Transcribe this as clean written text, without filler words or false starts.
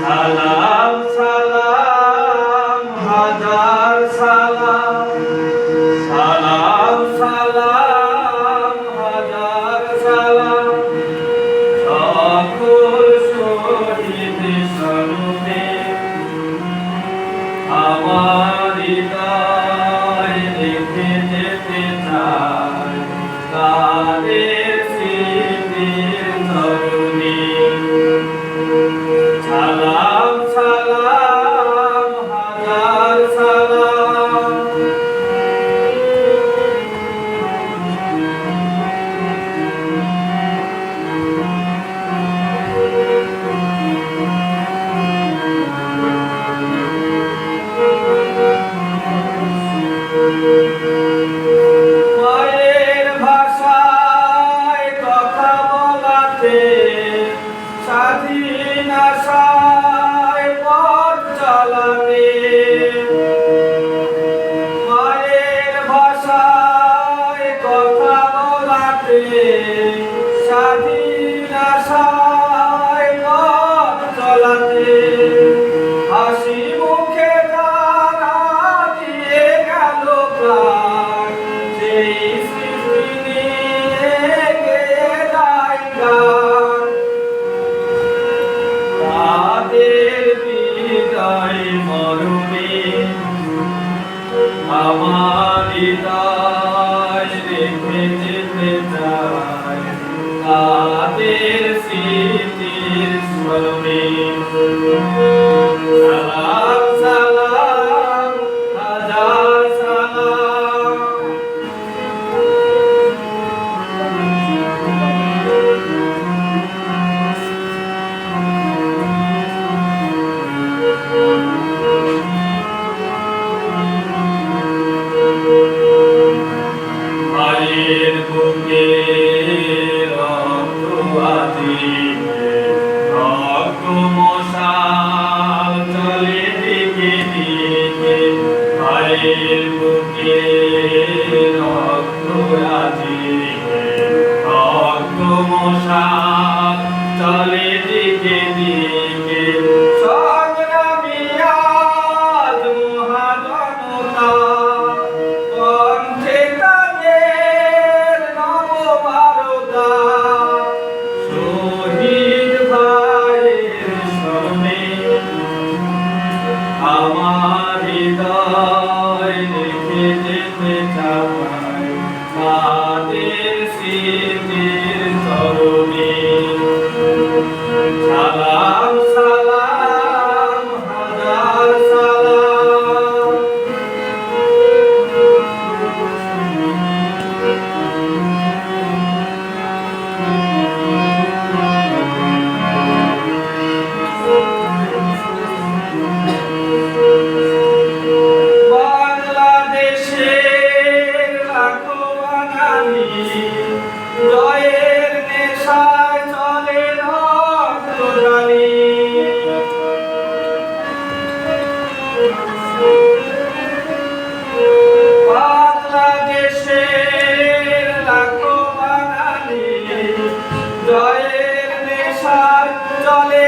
সালাম সালাম হাজার সালাম, সালাম সালাম হাজার সালাম সকল শহীদ স্মরণে আমার হৃদয় রেখে যেতে চাই তাদের স্মৃতির ধরণী। সালাম সালাম হাজার সালাম, মায়ের ভাষায় কথা বলাতে স্বাধীন আশায় পথ চালাতে, মায়ের ভাষায় কথা বলাতে স্বাধীন আশায় পথ চালাতে, হাসি মুখে তারা দিয়ে গেল প্রাণ সেই স্মৃতি নিয়ে গেয়ে যায় গান। তাদের বিদায় মরণে আমার হৃদয় রেখে যেতে চাই তাদের স্মৃতির স্মরণে। সালাম সালাম হাজার সালাম, মায়ের বুকে রক্ত আজিয়ে রক্ত মশাল চলে দিকে দিকে, মায়ের বুকে রক্ত আজিয়ে রক্ত মশাল চলে দিকে দিকে, সংগ্রামী আজ মহাজনতা কণ্ঠে তাদের নববারতা, শহীদ ভাইয়ের স্মরণে আমার হৃদয় রেখে যেতে চাই তাদের স্মৃতির তরণে। সালাম সালাম হাজার সালাম, বাংলাদেশের লাখো বাঙালি জয়ের নেশায় চলে রক্তজানি, বাংলাদেশের লাখো বাঙালি জয়ের নেশায় চলে